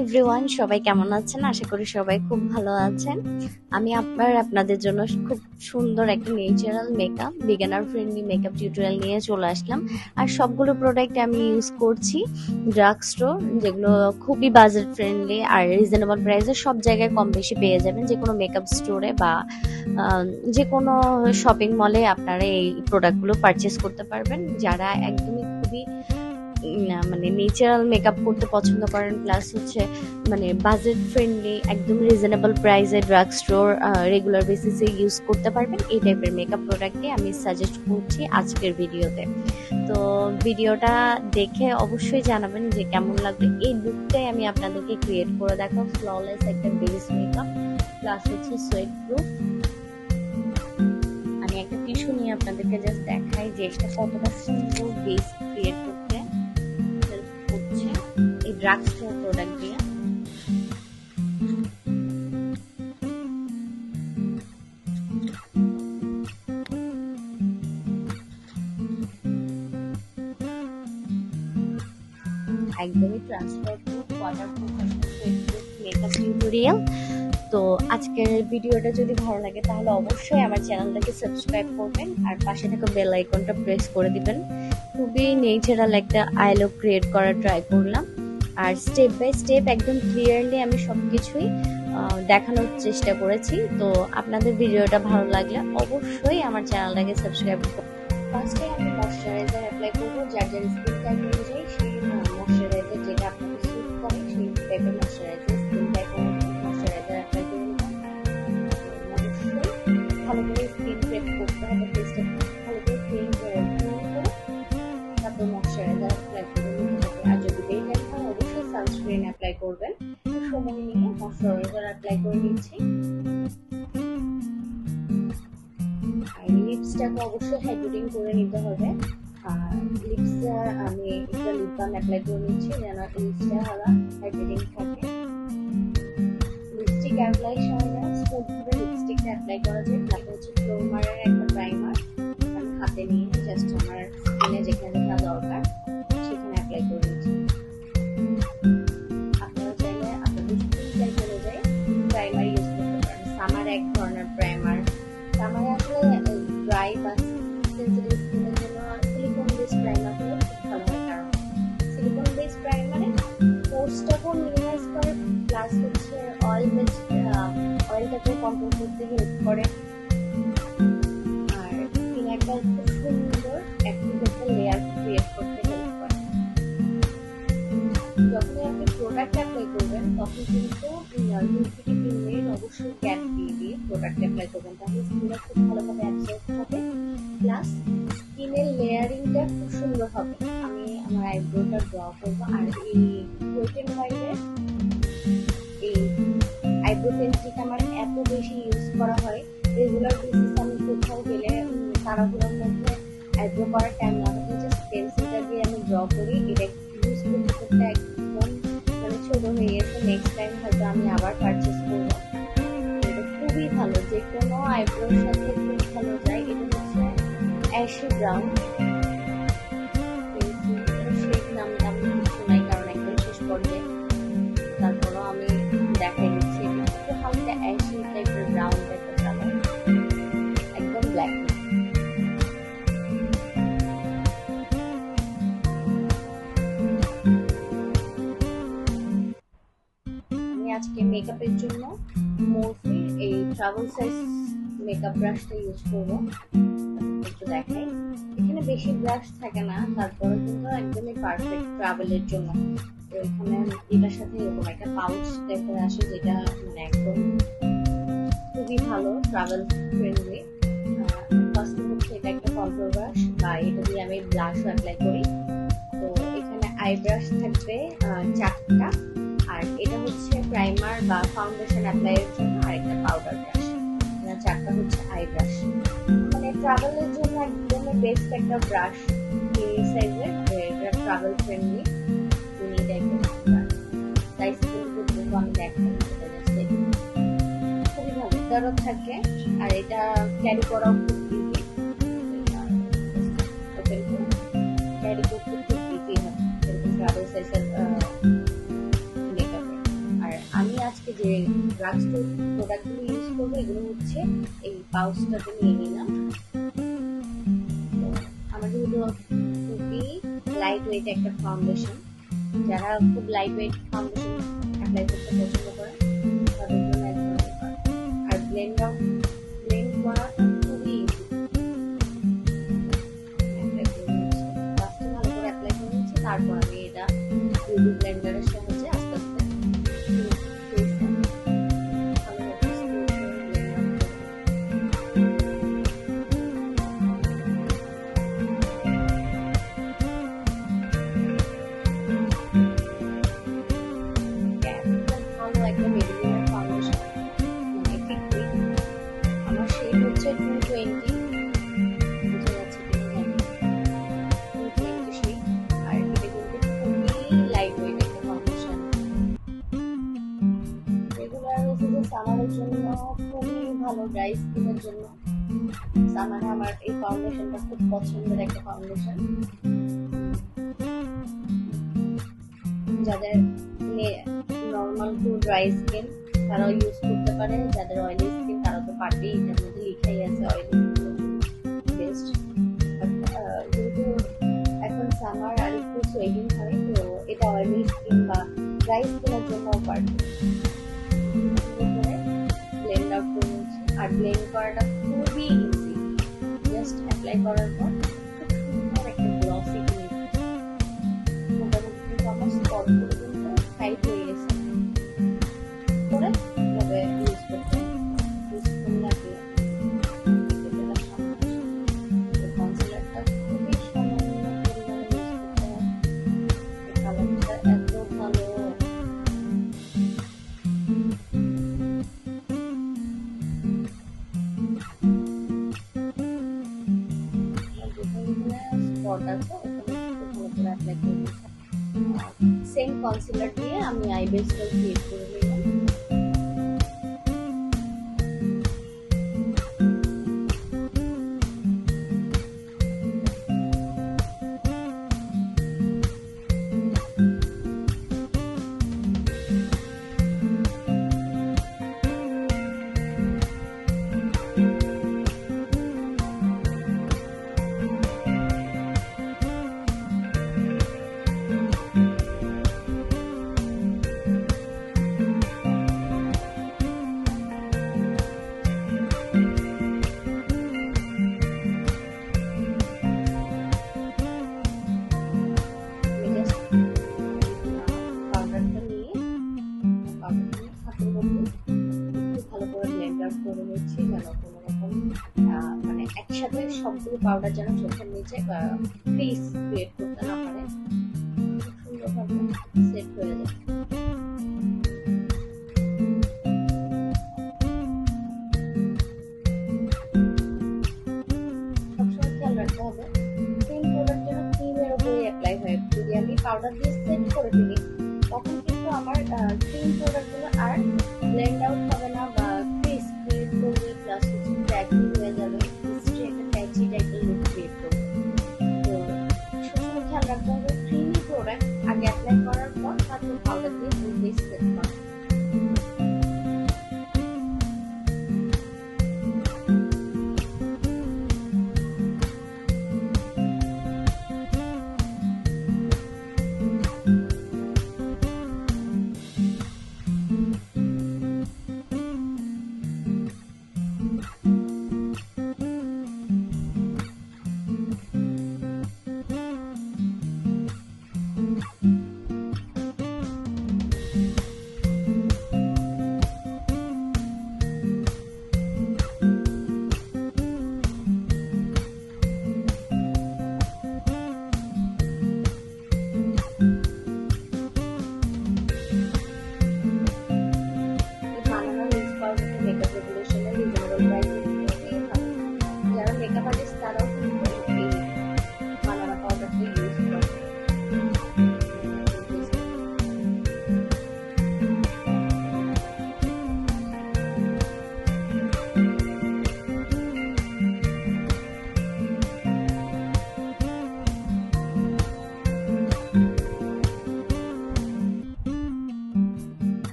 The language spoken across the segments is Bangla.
এভরিওয়ান, সবাই কেমন আছেন? আশা করি সবাই খুব ভালো আছেন। আমি আপনাদের জন্য খুব সুন্দর একটা natural makeup, beginner friendly makeup tutorial নিয়ে চলে আসলাম। আর সবগুলো প্রোডাক্ট আমি ইউজ করছি ড্রাগ স্টোর, যেগুলো খুবই বাজেট ফ্রেন্ডলি আর রিজনেবল প্রাইসে সব জায়গায় কম বেশি পেয়ে যাবেন। যে কোনো মেকআপ স্টোরে বা যে কোনো শপিং মলে আপনারা এই প্রোডাক্টগুলো পারচেস করতে পারবেন। যারা একদমই খুবই মানে ন্যাচারাল মেকআপ করতে পছন্দ করেন, প্লাস হচ্ছে মানে বাজেট ফ্রেন্ডলি, একদম রিজনেবল প্রাইসে ড্রাগ স্টোর রেগুলার বেসিসে ইউজ করতে পারবেন, এই টাইপের মেকআপ প্রোডাক্টই আমি সাজেস্ট করছি আজকের ভিডিওতে। তো ভিডিওটা দেখে অবশ্যই জানাবেন যে কেমন লাগবে। এই লুকটাই আমি আপনাদেরকে ক্রিয়েট করে দেখাবো, ফ্ললেস একটা বেস মেকআপ প্লাস হচ্ছে সোয়েট প্রুফ। আমি একটা টিস্যু নিয়ে আপনাদেরকে জাস্ট দেখাই যে এটা কতটা সুন্দর বেস ক্রিয়েট করতে এই ড্রাগ স্টোর প্রোডাক্ট দিয়ে। একদমই ট্রান্সপারেন্ট ওয়াটারপ্রুফ মেকআপ টিউটোরিয়াল। তো আজকের ভিডিওটা যদি ভালো লাগে তাহলে অবশ্যই আমার চ্যানেলটাকে সাবস্ক্রাইব করবেন আর পাশে থাকা বেল আইকনটা প্রেস করে দিবেন। খুবই ন্যাচারাল একটা আই লুক ক্রিয়েট করার ট্রাই করলাম, আর স্টেপ বাই স্টেপ একদম ক্লিয়ারলি আমি সবকিছুই দেখানোর চেষ্টা করেছি। তো আপনাদের ভিডিওটা ভালো লাগলে অবশ্যই আমার চ্যানেলটাকে সাবস্ক্রাইব করুন। ফার্স্টে আমি ময়শ্চারাইজার অ্যাপ্লাই করবো, যার যার স্কিন টাইপ অনুযায়ী সেই ময়শ্চারাইজার যেটা আপনাকে স্যুট করে সেই টাইপের ময়শ্চারাইজার স্কিন টাইপ অনুযায়ী ময়শ্চারাইজার অ্যাপ্লাই করে নেবেন। অবশ্যই ভালো করে স্কিন প্রেপ করতে হবে, ফেসটা ভালো করে ক্লিন করে তারপর ময়শ্চারাইজার অ্যাপ্লাই করে নিতে হবে। আর যদি ডে টাইম হয় অবশ্যই সানস্ক্রিন অ্যাপ্লাই করবেন। সময় নিয়ে ময়শ্চারাইজার অ্যাপ্লাই করে নিচ্ছি। আর লিপসটাকে অবশ্যই হাইড্রেটিং করে নিতে হবে। আর লিপসে আমি একটা লিপ বাম অ্যাপ্লাই করে নিচ্ছি যেন লিপসটা ভালো হাইড্রেটিং থাকে। লিপস্টিক অ্যাপ্লাই সময় স্মুথ ভাবে লিপস্টিকটা অ্যাপ্লাই করা যায়। তারপর হচ্ছে ফ্লোমারের একটা প্রাইমার আমি হাতে নিয়ে জাস্ট আমার স্কিনে যেখানে যেখানে দরকার সেখানে অ্যাপ্লাই করে নিচ্ছি। আপনারা চাইলে আপনাদের স্কিন টাইপ অনুযায়ী প্রাইমার ইউজ করতে পারেন। সামার এক ধরনের প্রাইমার, সামারে আসলে ড্রাই বা সেনসিটিভ স্কিনের জন্য সিলিকন বেস প্রাইমার হলে খুব ভালো হয়, কারণ সিলিকন বেস প্রাইমারে পোর্সটাকেও মিনিমাইজ করে প্লাস হচ্ছে অয়েলটাকেও কন্ট্রোল করতে হেল্প করে, আর স্কিনে একটা খুব সুন্দর অ্যাক্টিভ একটা লেয়ার ক্রিয়েট করতে হেল্প করে। যখনই আপনি প্রোডাক্ট অ্যাপ্লাই করবেন তখন কিন্তু 2 থেকে 3 মিনিট অবশ্যই গ্যাপ দিয়ে প্রোডাক্ট অ্যাপ্লাই করবেন, তাহলে স্কিনে খুব ভালোভাবে অ্যাবজর্ব হবে, প্লাস স্কিনের লেয়ারিংটা খুব সুন্দর হবে। আমি আমার আইব্রোটা ড্র করবো, আর এই ওয়েট এন্ড ওয়াইল্ডের এই আইব্রো পেন্সিলটা আমার এত বেশি ইউজ করা হয় রেগুলার বেসিস। আমি কোথাও গেলে তাড়াহুড়োর মধ্যে আইব্রো করার টাইম না থাকে, জাস্ট পেন্সিলটা দিয়ে আমি ড্র করি। এটা ইউজ করতে করতে একদম মানে ছোট হয়ে গেছে। নেক্সট টাইম হয়তো আমি আবার পারচেস করবো। এটা খুবই ভালো, যে কোনো আইব্রোর সাথে খুব ভালো যায়। এটা হচ্ছে অ্যাশি ব্রাউন শেড, নামটা আমি কিছু নাই কারণ একদম শেষ পর্যায়ে, তারপরও আমি দেখাই দিচ্ছি। একটু হালকা অ্যাশি টাইপের ব্রাউন টাইপের কালার, একদম ব্ল্যাক। আমি আজকে মেকআপের জন্য মরফির এই ট্রাভেল সাইজ মেকআপ ব্রাশটা ইউজ করবো। একটু দেখাই, এখানে বেশি ব্রাশ থাকে না, তারপরে কিন্তু একদমই পারফেক্ট ট্রাভেলের জন্য। তো এখানে এটার সাথে এরকম একটা পাউচ টাইপের আসে, যেটা মানে একদম খুবই ভালো, ট্রাভেল ফ্রেন্ডলি। ফার্স্ট হচ্ছে এটা একটা কন্ট্রোল ব্রাশ, বা এটা দিয়ে আমি ব্লাশও অ্যাপ্লাই করি। তো এখানে আই ব্রাশ থাকবে 4টা, আর এটা হচ্ছে প্রাইমার বা ফাউন্ডেশন অ্যাপ্লাইয়ের জন্য আরেকটা পাউডার ব্রাশ। 4টা হচ্ছে আই ব্রাশ, মানে ট্রাভেলের জন্য একদমই বেস্ট একটা ব্রাশ। এই সাইজের, এটা ট্রাভেল ফ্রেন্ডলি মিনি টাইপের ব্রাশ। সাইজ কিন্তু আমি দেখাই, খুবই ভালো তারও থাকে, আর এটা ক্যারি করাও খুব ইজি। ক্যারি করতে খুব ইজি হয় এরকম ট্রাভেল সাইজের মেকআপে। আজকে যে ড্রাগ স্টোর প্রোডাক্টগুলো ইউজ করবো এগুলো হচ্ছে এই পাউচটাতে নিয়ে নিলাম। আমার যেহেতু খুবই লাইট ওয়েট একটা ফাউন্ডেশন, যারা খুব লাইট ওয়েট ফাউন্ডেশন অ্যাপ্লাই করতে পছন্দ করে তাদের জন্য একদম। আর ব্লেন্ড করাটা খুবই ইজি। ফার্স্টে ভালো করে অ্যাপ্লাই করে নিচ্ছি, তারপর আমি এটা বিউটি ব্লেন্ডারের সাহায্যে আস্তে আস্তে আমার শেড হচ্ছে 220, বুঝে যাচ্ছে কিনা জানি, 220 শেড। আর এটা কিন্তু খুবই লাইট ওয়েট একটা ফাউন্ডেশন। রেগুলার বেসিসে সামারের জন্য খুবই ভালো, ড্রাই স্কিনের জন্য সামারে আমার এই ফাউন্ডেশনটা খুব পছন্দের একটা ফাউন্ডেশন। যাদের নর্মাল টু ড্রাই স্কিন তারাও ইউজ করতে পারে, যাদের অয়েলি স্কিন তারা তো পারবেই, এটার মধ্যে লিখাই আছে অয়েলি বেস্ট। যেহেতু এখন সামার আর একটু সোয়েটিং হয়, তো এটা অয়েলি স্কিন বা ড্রাই স্কিনের জন্যও পারবে। ব্লেন্ড আউট করে নিচ্ছি, আর ব্লেন্ড করাটা খুবই ইজি। জাস্ট অ্যাপ্লাই করার পর খুব সুন্দর একটা গ্লসি ক্লিপ, মোটামুটি কিন্তু আমার স্পটগুলো কিন্তু টাইট হয়ে গেছে করে এভাবে ইউজ করতে ইউজফুল লাগে। কনসিলারটা খুবই সামান্য পরিমাণে ইউজ করতে হয়, কালারটা এত ভালো। স্পট আছে ওখানে ভালো করে অ্যাপ্লাই করে নিচ্ছি। সেম কনসিলার দিয়ে আমি আই বেসটা ক্রিয়েট করে নিলাম। মানে একসাথে সবগুলো পাউডার যেন চোখের নিচে ক্রিজ ক্রিয়েট করতে না পারে, সুন্দরভাবে সেট হয়ে যায়। সবসময় খেয়াল রাখতে হবে ক্রিম প্রোডাক্ট যেন ক্রিমের উপরে অ্যাপ্লাই হয়। যদি আমি পাউডার দিয়ে সেট করে ফেলি তখন কিন্তু আমার ক্রিম প্রোডাক্টগুলো আর ব্লেন্ড আউট হবে না বা ক্রিজ ক্রিয়েট করবে, প্লাস হচ্ছে ট্যাগি হয়ে যাবে, একটা ট্যাচি টাইপের লুক ক্রিয়েট করবে। তো সবসময় খেয়াল রাখতে হবে ক্রিমি প্রোডাক্ট আগে অ্যাপ্লাই করার পর তারপর পাউডার দিয়ে ফুললি সেট করা।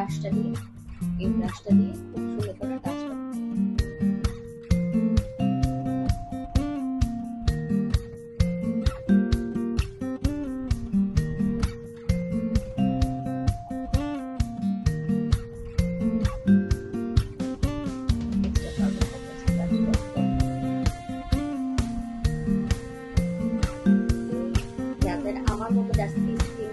ব্রাশটা দিয়ে খুব সুন্দর করে কাজটা যাদের আমার মতো ডাস্টি স্কিন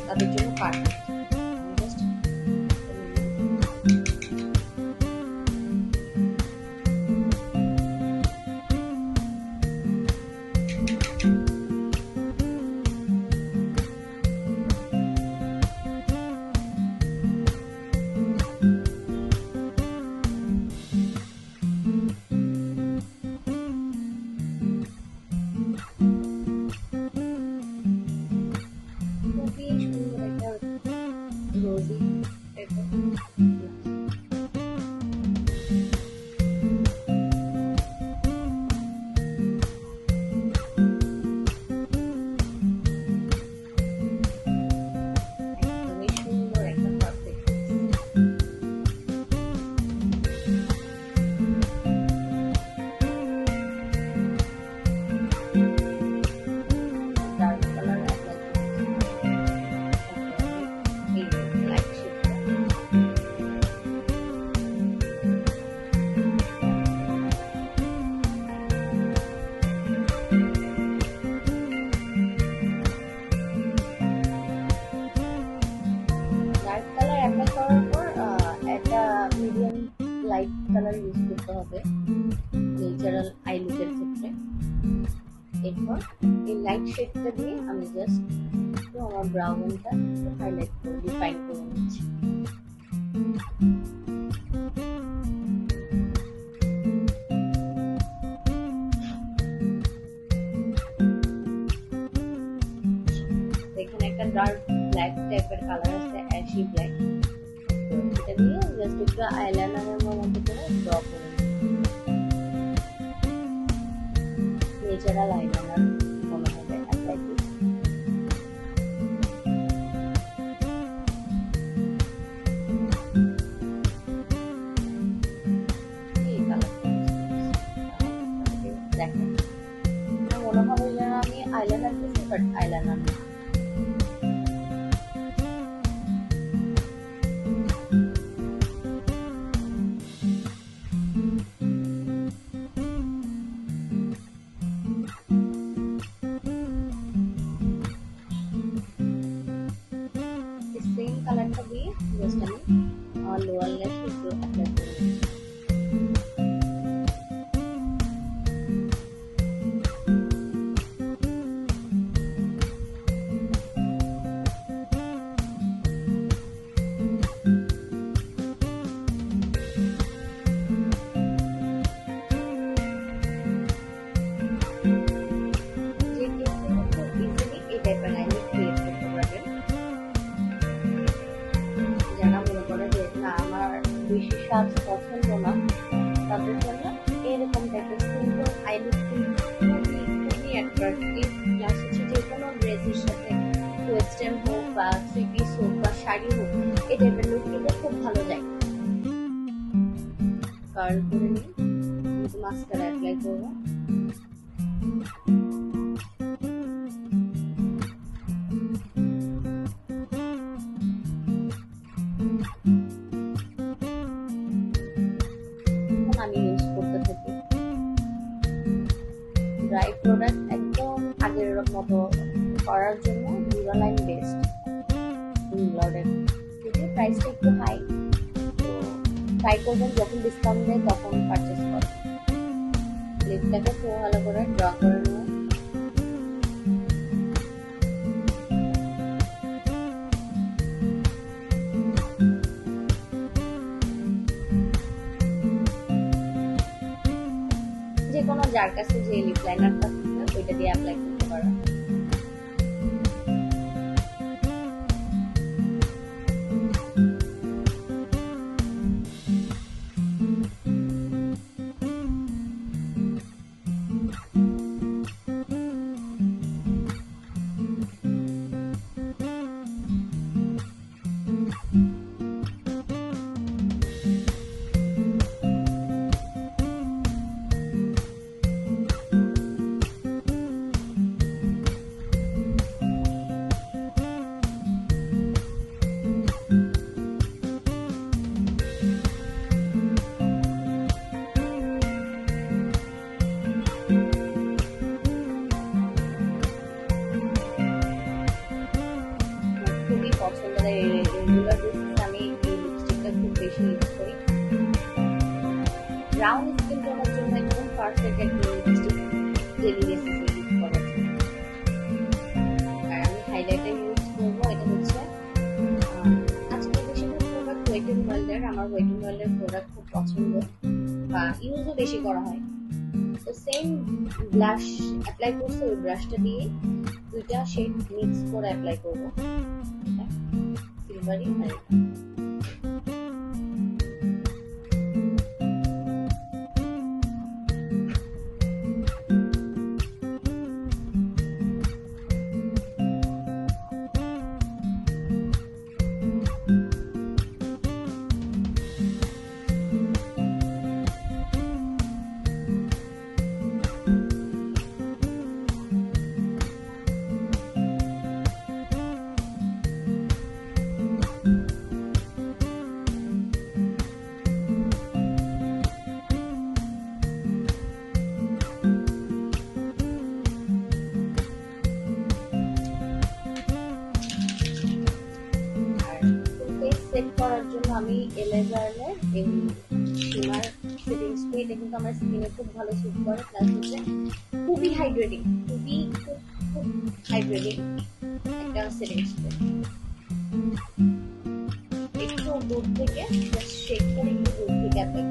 তাদের জন্য পারফেক্ট। খুবই সুন্দর একটা রোজি একদমই সুন্দর একটা perfect dark colour light shade dark colour apply করার পর একটা মিডিয়াম লাইট কালার ইউজ করতে হবে ন্যাচারাল আই লুকের ক্ষেত্রে। এরপর এই লাইট শেডটা দিয়ে আমি জাস্ট একটু আমার ব্রাউনটা একটু হাইলাইট করে ডিফাইন করে নিচ্ছি। এখানে একটা ডার্ক ব্ল্যাক টাইপের কালার আছে, অ্যাশি ব্ল্যাক। তো এটা দিয়ে জাস্ট একটু আইলাইনারের মতো করে ড্র করে ন্যাচারাল আইলাইনার মনে হবে অ্যাপ্লাই করতে। এই কালারটা দেখেন মনে হবে যেন আমি আইলাইনার দিচ্ছি, বাট আইলাইনার না। সেম কালারটা দিয়ে জাস্ট আমি আমার লোয়ার ল্যাশ একটু অ্যাপ্লাই করে নিচ্ছি। যে কেউ কিন্তু ইজিলি এই টাইপের লাইনই ক্রিয়েট করতে পারবেন। যারা মনে করে যে না আমার বেশি সাজ পছন্দ না, তাদের জন্য এরকম টাইপের সিম্পল আই লুক খুবই অ্যাট্রাক্টিভ। প্লাস হচ্ছে যে কোনো ড্রেসের সাথে ওয়েস্টার্ন হোক বা থ্রি পিস হোক বা শাড়ি হোক, এই টাইপের লুক কিন্তু খুব ভালো যায়। কার্ল করে নিই, মাস্কারা অ্যাপ্লাই করবো। আমি ইউজ করতে থাকি ড্রাই প্রোডাক্ট একদম আগের মতো করার জন্য ডিভালাইন বেস্ট। ইংল্যান্ডের যদি প্রাইসটা একটু হাই, তো ট্রাই করবেন যখন ডিসকাউন্ট দেয় তখন পারচেস করেন। লিপটাকে খুব ভালো করে ড্র করে নেব। যে কোনো যার কাছে যে লিপ লাইনারটা থাকবে ওইটা দিয়ে অ্যাপ্লাই করতে পারেন। ব্রাউন স্কিন টোনের জন্য একদম পারফেক্ট একটা লিপস্টিক ডেইলি বেসিসে ইউজ করার জন্য। আর আমি হাইলাইটার ইউজ করবো, এটা হচ্ছে আজকাল বেশিরভাগ প্রোডাক্ট ওয়েট এন্ড ওয়াইল্ডের, আমার ওয়েট এন্ড ওয়াইল্ডের প্রোডাক্ট খুব পছন্দ বা ইউজও বেশি করা হয়। তো সেম ব্লাশ অ্যাপ্লাই করছে, ওই ব্রাশটা দিয়ে দুইটা শেড মিক্স করে অ্যাপ্লাই করবো, সিলভারি আর সেট করার জন্য আমি এলেজারের এই শিমার সেটিং স্প্রে, এটা কিন্তু আমার স্কিনে খুব ভালো স্যুট করে, প্লাস হচ্ছে খুবই হাইড্রেটিং, খুব হাইড্রেটিং একটা সেটিং স্প্রে। একটু দূর থেকে শেক করে একটু দূর থেকে অ্যাপ্লাই